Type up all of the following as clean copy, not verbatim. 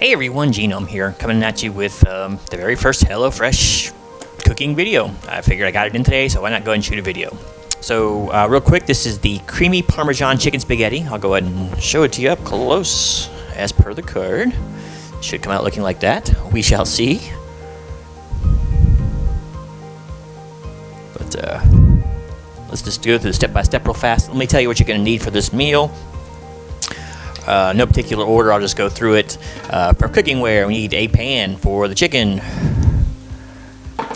Hey everyone, Genome here, coming at you with the very first HelloFresh cooking video. I figured I got it in today, so why not go ahead and shoot a video. So real quick, this is the creamy Parmesan chicken spaghetti. I'll go ahead and show it to you up close as per the card. Should come out looking like that. We shall see. But let's just go through the step-by-step real fast. Let me tell you what you're going to need for this meal. No particular order, I'll just go through it. For cooking-ware, we need a pan for the chicken,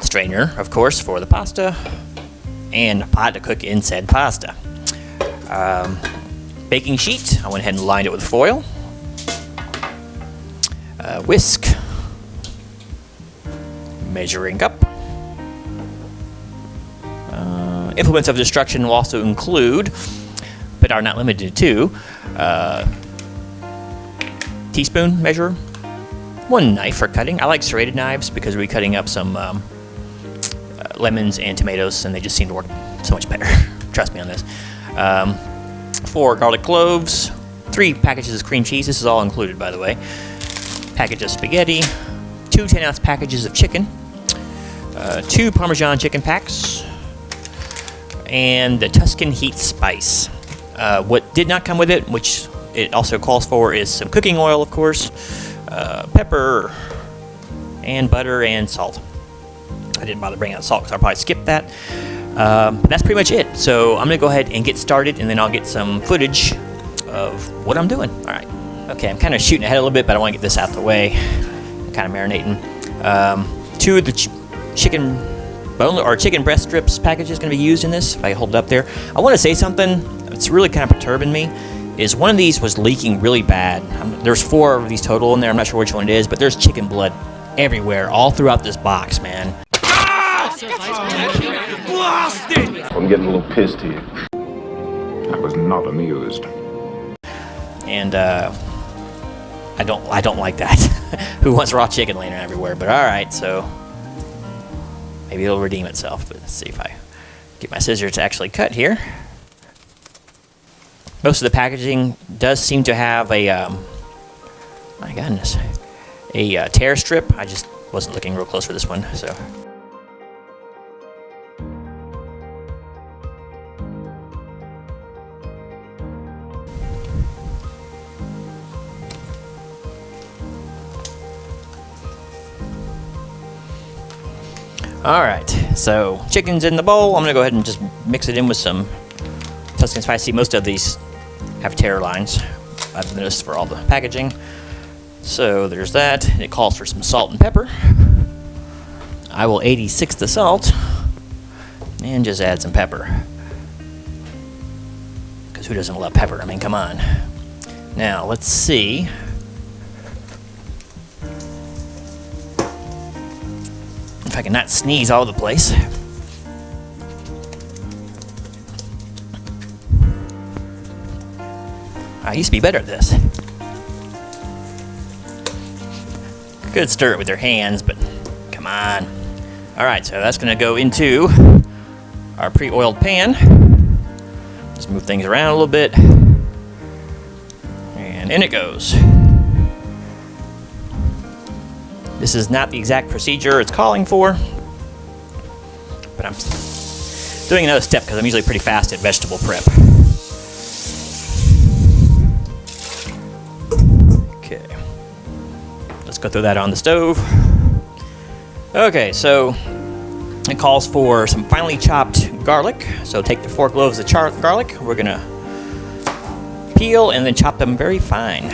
strainer, of course, for the pasta, and a pot to cook in said pasta. Baking sheet, I went ahead and lined it with foil. Whisk. Measuring cup. Implements of destruction will also include, but are not limited to, teaspoon measure, one knife for cutting. I like serrated knives because we're cutting up some lemons and tomatoes, and they just seem to work so much better. Trust me on this. 4 garlic cloves, 3 packages of cream cheese. This is all included, by the way. Package of spaghetti, 2 10-ounce packages of chicken, 2 Parmesan chicken packs, and the Tuscan heat spice. What did not come with it, which it also calls for, is some cooking oil, of course, pepper, and butter and salt. I didn't bother bringing out salt because I'll probably skip that. But that's pretty much it. So I'm going to go ahead and get started, and then I'll get some footage of what I'm doing. All right. Okay, I'm kind of shooting ahead a little bit, but I want to get this out of the way. I'm kind of marinating. 2 of the chicken bone or chicken breast strips package is going to be used in this. If I hold it up there, I want to say something that's really kind of perturbing me. Is one of these was leaking really bad. There's 4 of these total in there. I'm not sure which one it is, but there's chicken blood everywhere, all throughout this box, man. I'm getting a little pissed here. I was not amused. And I don't like that. Who wants raw chicken laying around everywhere? But all right, so maybe it'll redeem itself. But let's see if I get my scissors to actually cut here. Most of the packaging does seem to have a, my goodness, a tear strip. I just wasn't looking real close for this one, so. All right, so chicken's in the bowl. I'm gonna go ahead and just mix it in with some Tuscan spicy. Most of these have tear lines, I've noticed, for all the packaging. So there's that. It calls for some salt and pepper. I will 86 the salt and just add some pepper. Because who doesn't love pepper? I mean, come on. Now, let's see. If I can not sneeze all over the place. I used to be better at this. Could stir it with your hands, but come on. Alright, so that's going to go into our pre-oiled pan. Just move things around a little bit. And in it goes. This is not the exact procedure it's calling for, but I'm doing another step because I'm usually pretty fast at vegetable prep. Okay, let's go throw that on the stove. Okay, so it calls for some finely chopped garlic. So take the 4 cloves of garlic. We're gonna peel and then chop them very fine.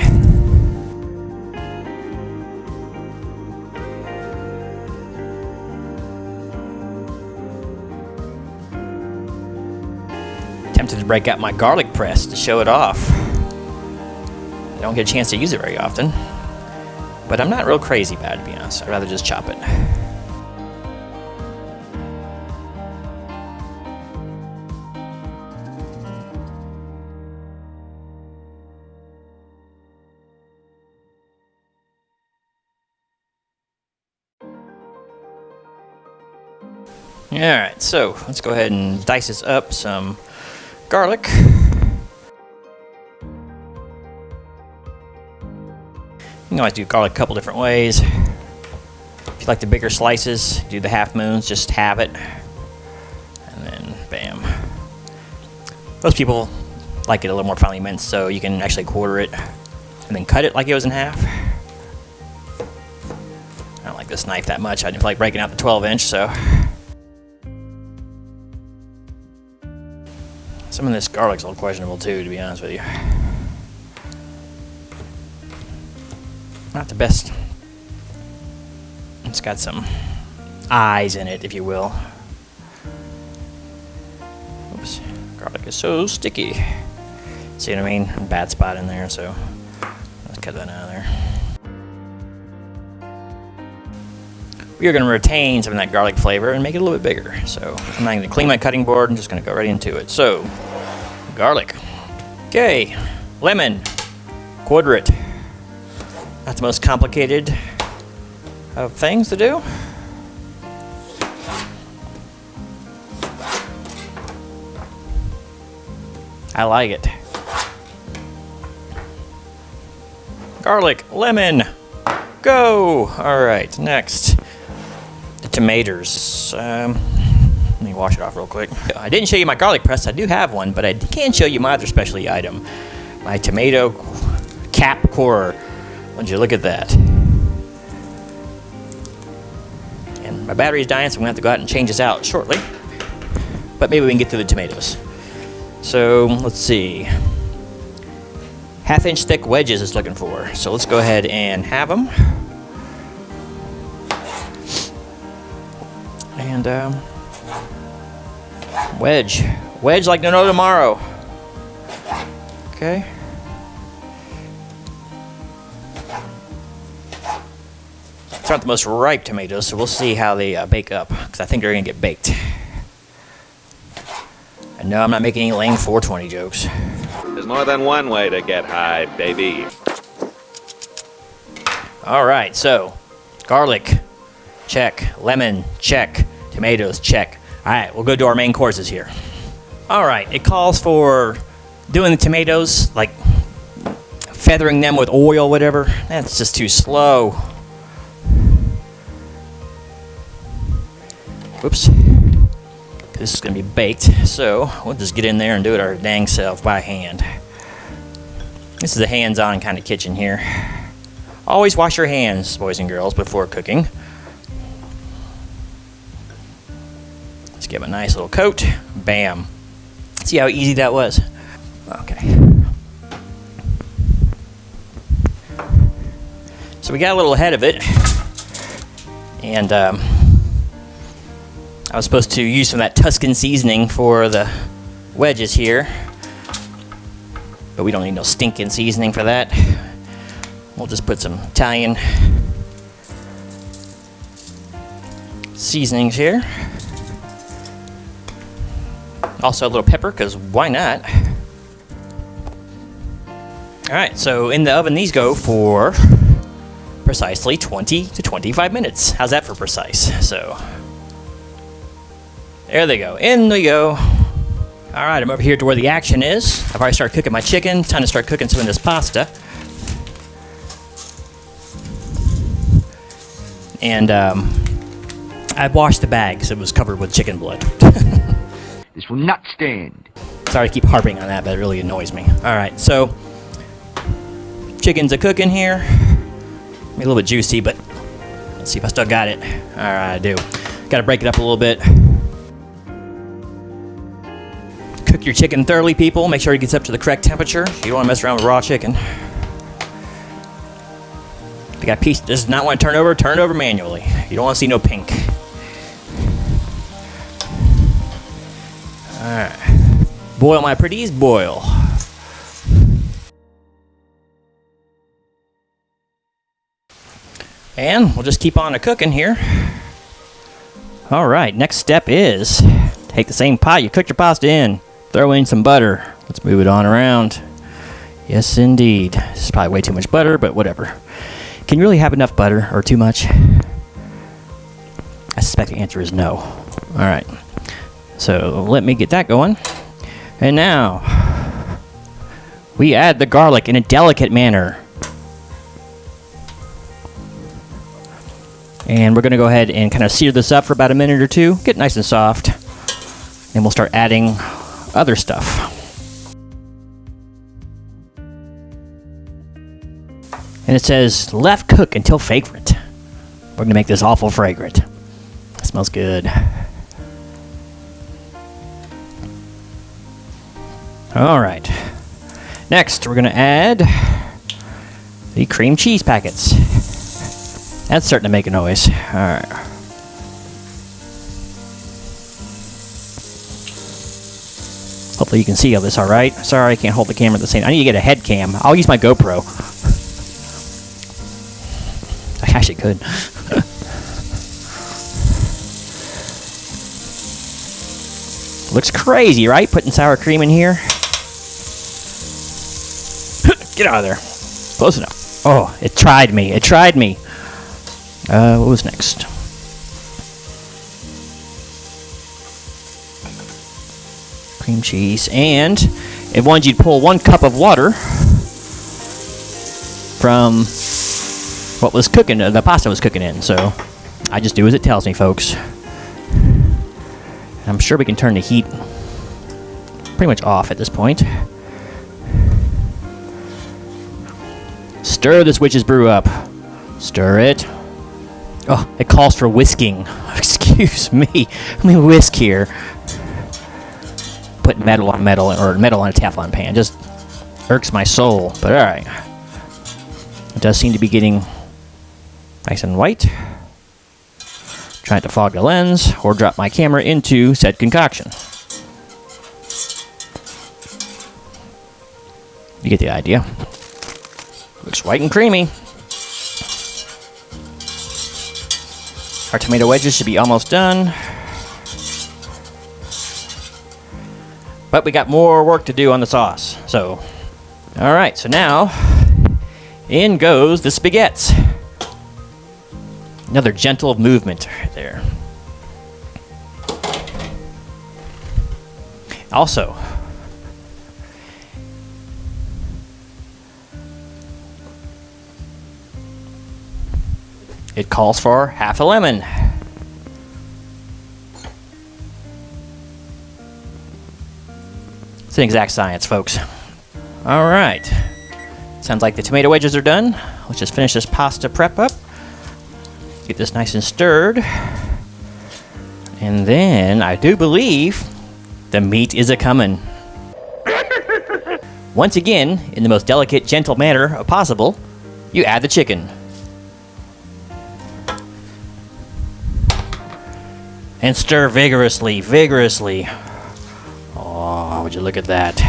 Tempted to break out my garlic press to show it off. I don't get a chance to use it very often, but I'm not real crazy about it, to be honest. I'd rather just chop it. Alright, so let's go ahead and dice this up some garlic. can always do garlic a couple different ways. If you like the bigger slices, do the half moons, just halve it. And then, bam. Most people like it a little more finely minced, so you can actually quarter it and then cut it like it was in half. I don't like this knife that much. I didn't feel like breaking out the 12-inch, so. Some of this garlic's a little questionable too, to be honest with you. Not the best. It's got some eyes in it, if you will. Oops, garlic is so sticky. See what I mean? A bad spot in there, so let's cut that out of there. We are going to retain some of that garlic flavor and make it a little bit bigger. So I'm not going to clean my cutting board. I'm just going to go right into it. So, garlic. Okay, lemon. Quarter it. Not the most complicated of things to do. I like it. Garlic, lemon, go! Alright, next. The tomatoes. Let me wash it off real quick. I didn't show you my garlic press. I do have one, but I can show you my other specialty item. My tomato cap corer. Would you look at that? And my battery's dying, so I'm going to have to go out and change this out shortly. But maybe we can get through the tomatoes. So, let's see. 1/2-inch thick wedges it's looking for. So let's go ahead and have them. And, wedge. Wedge like no tomorrow. Okay. These aren't the most ripe tomatoes, so we'll see how they bake up, because I think they're going to get baked. And no, I'm not making any lame 420 jokes. There's more than one way to get high, baby. Alright, so, garlic, check. Lemon, check. Tomatoes, check. Alright, we'll go to our main courses here. Alright, it calls for doing the tomatoes, like feathering them with oil, whatever. That's just too slow. Whoops. This is going to be baked, so we'll just get in there and do it our dang self by hand. This is a hands-on kind of kitchen here. Always wash your hands, boys and girls, before cooking. Let's give it a nice little coat. Bam. See how easy that was? Okay. So we got a little ahead of it. And, I was supposed to use some of that Tuscan seasoning for the wedges here, but we don't need no stinking seasoning for that. We'll just put some Italian seasonings here. Also a little pepper, because why not? Alright, so in the oven these go for precisely 20 to 25 minutes. How's that for precise? So there they go. In we go. Alright, I'm over here to where the action is. I've already started cooking my chicken. Time to start cooking some of this pasta. And I washed the bag because it was covered with chicken blood. This will not stand. Sorry to keep harping on that, but it really annoys me. Alright, so chicken's a cooking here. Maybe a little bit juicy, but let's see if I still got it. Alright, I do. Gotta break it up a little bit. Cook your chicken thoroughly, people. Make sure it gets up to the correct temperature. You don't want to mess around with raw chicken. If you got a piece that does not want to turn over manually. You don't want to see no pink. Alright. Boil, my pretties, boil. And we'll just keep on a cooking here. Alright, next step is take the same pot you cooked your pasta in. Throw in some butter. Let's move it on around. Yes, indeed. This is probably way too much butter, but whatever. Can you really have enough butter or too much? I suspect the answer is no. Alright. So let me get that going. And now we add the garlic in a delicate manner. And we're going to go ahead and kind of sear this up for about a minute or two, get nice and soft. And we'll start adding other stuff. And it says, left cook until fragrant. We're going to make this awful fragrant. It smells good. All right. Next, we're going to add the cream cheese packets. That's starting to make a noise. All right. Hopefully you can see all this all right. Sorry, I can't hold the camera at the same time. I need to get a head cam. I'll use my GoPro. I actually could. Looks crazy, right? Putting sour cream in here. Get out of there. Close enough. Oh, it tried me. It tried me. What was next? Cream cheese. And it wanted you to pull 1 cup of water from what was cooking, the pasta was cooking in. So I just do as it tells me, folks. I'm sure we can turn the heat pretty much off at this point. Stir this witch's brew up. Stir it. Oh, it calls for whisking. Excuse me. Let me whisk here. Put metal on metal, or metal on a Teflon pan. Just irks my soul, but alright. It does seem to be getting nice and white. Trying to fog the lens or drop my camera into said concoction. You get the idea. Looks white and creamy. Our tomato wedges should be almost done. But we got more work to do on the sauce. So, alright, so now in goes the spaghettis. Another gentle movement right there. Also, it calls for half a lemon. It's an exact science, folks. All right. Sounds like the tomato wedges are done. Let's just finish this pasta prep up. Get this nice and stirred. And then I do believe the meat is a-comin'. Once again, in the most delicate, gentle manner possible, you add the chicken. And stir vigorously, vigorously. Oh, would you look at that.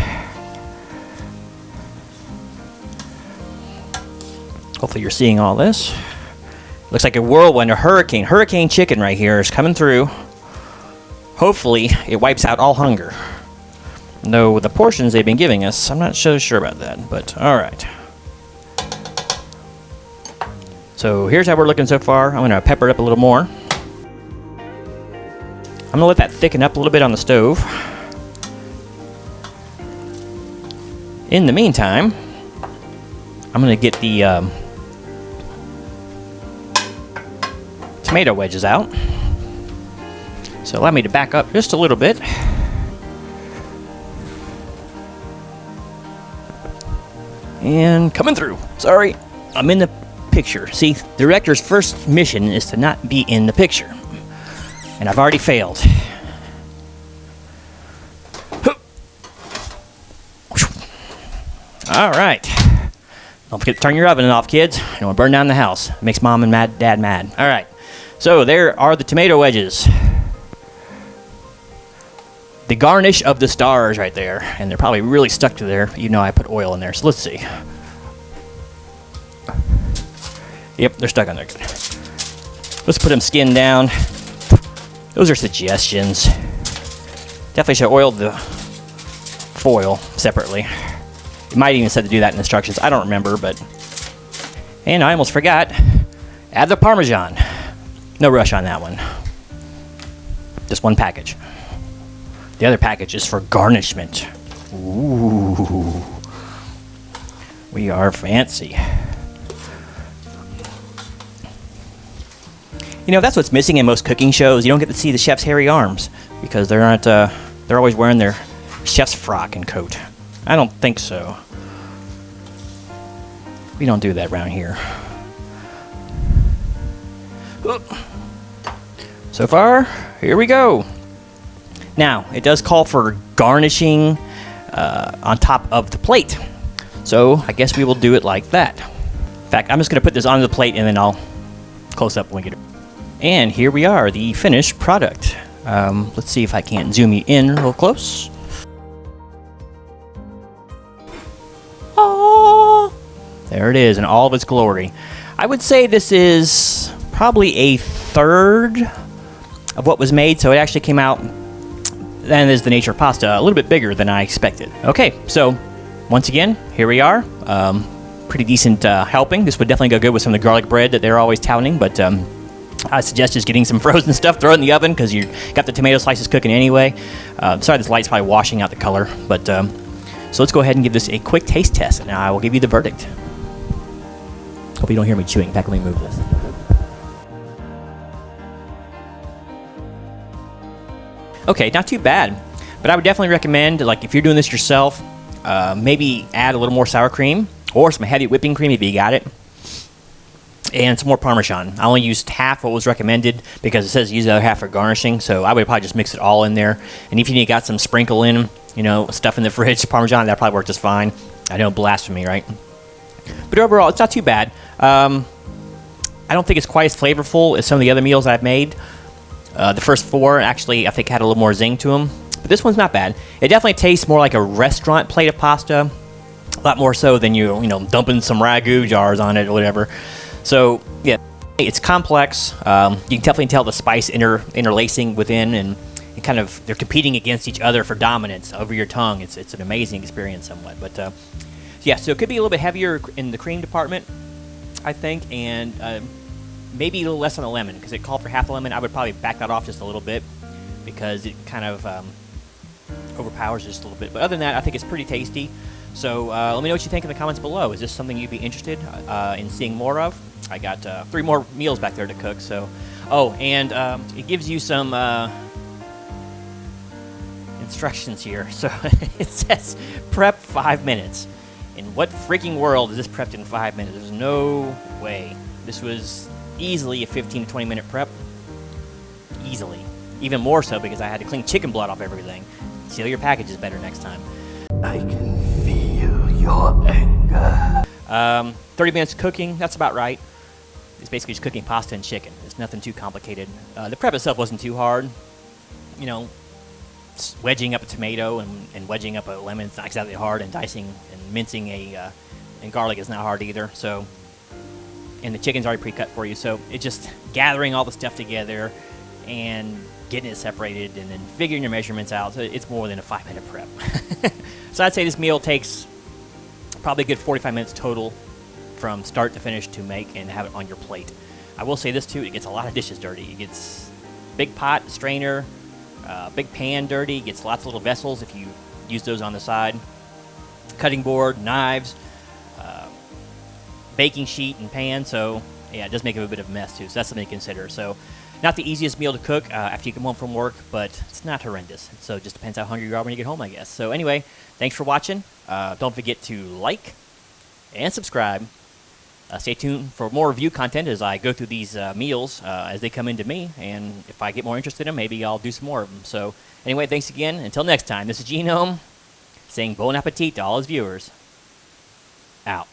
Hopefully you're seeing all this. Looks like a whirlwind, a hurricane. Hurricane chicken right here is coming through. Hopefully, it wipes out all hunger. Though the portions they've been giving us, I'm not so sure about that, but alright. So here's how we're looking so far. I'm going to pepper it up a little more. I'm going to let that thicken up a little bit on the stove. In the meantime, I'm going to get the tomato wedges out. So allow me to back up just a little bit. And coming through. Sorry, I'm in the picture. See, the director's first mission is to not be in the picture. And I've already failed. All right. Don't forget to turn your oven off, kids. You don't want to burn down the house. It makes mom and dad mad. All right. So there are the tomato wedges. The garnish of the stars right there. And they're probably really stuck to there, even though I put oil in there. So let's see. Yep, they're stuck on there. Good. Let's put them skin down. Those are suggestions. Definitely should oil the foil separately. It might even said to do that in instructions. I don't remember, but... And I almost forgot. Add the Parmesan. No rush on that one. Just one package. The other package is for garnishment. Ooh. We are fancy. You know, that's what's missing in most cooking shows. You don't get to see the chef's hairy arms because they're not. They're always wearing their chef's frock and coat. I don't think so. We don't do that around here. So far, here we go. Now, it does call for garnishing on top of the plate. So, I guess we will do it like that. In fact, I'm just going to put this onto the plate and then I'll close up when we get it. And here we are, the finished product. Let's see if I can't zoom you in real close. Oh, there it is in all of its glory. I would say this is probably a third of what was made, so it actually came out, and is the nature of pasta, a little bit bigger than I expected. Okay, so once again, here we are. Pretty decent helping. This would definitely go good with some of the garlic bread that they're always touting, but I suggest just getting some frozen stuff, throw it in the oven, because you got the tomato slices cooking anyway. Sorry, this light's probably washing out the color, but so let's go ahead and give this a quick taste test, and I will give you the verdict. Hope you don't hear me chewing. In fact, let me move this. Okay, not too bad, but I would definitely recommend, like, if you're doing this yourself, maybe add a little more sour cream or some heavy whipping cream if you got it, and some more Parmesan. I only used half what was recommended because it says use the other half for garnishing, so I would probably just mix it all in there. And if you got some sprinkle in, you know, stuff in the fridge, Parmesan, that probably worked just fine. I know, blasphemy, right? But overall, it's not too bad. I don't think it's quite as flavorful as some of the other meals I've made. The first four, actually, I think had a little more zing to them. But this one's not bad. It definitely tastes more like a restaurant plate of pasta. A lot more so than you know, dumping some ragu jars on it or whatever. So, yeah, it's complex. You can definitely tell the spice interlacing within, and kind of they're competing against each other for dominance over your tongue. It's an amazing experience somewhat. But, yeah, so it could be a little bit heavier in the cream department, I think, and maybe a little less on the lemon, because it called for half a lemon. I would probably back that off just a little bit because it kind of overpowers just a little bit. But other than that, I think it's pretty tasty. So let me know what you think in the comments below. Is this something you'd be interested in seeing more of? I got 3 more meals back there to cook. So, oh, and it gives you some instructions here. So it says prep 5 minutes. In what freaking world is this prepped in 5 minutes? There's no way. This was easily a 15 to 20 minute prep. Easily. Even more so because I had to clean chicken blood off everything. Seal your packages better next time. I can feel your anger. 30 minutes cooking, that's about right. It's basically just cooking pasta and chicken. It's nothing too complicated. The prep itself wasn't too hard. You know, wedging up a tomato and wedging up a lemon is not exactly hard, and dicing and mincing and garlic is not hard either. So, and the chicken's already pre-cut for you. So it's just gathering all the stuff together and getting it separated and then figuring your measurements out. So it's more than a 5 minute prep. So I'd say this meal takes probably a good 45 minutes total from start to finish to make and have it on your plate. I will say this too, it gets a lot of dishes dirty. It gets big pot, strainer, big pan dirty. It gets lots of little vessels if you use those on the side. Cutting board, knives, baking sheet and pan. So yeah, it does make it a bit of a mess too. So that's something to consider. So not the easiest meal to cook after you come home from work, but it's not horrendous. So it just depends how hungry you are when you get home, I guess. So anyway, thanks for watching. Don't forget to like and subscribe. Stay tuned for more review content as I go through these meals as they come into me. And if I get more interested in them, maybe I'll do some more of them. So anyway, thanks again. Until next time, this is Genome saying bon appetit to all his viewers. Out.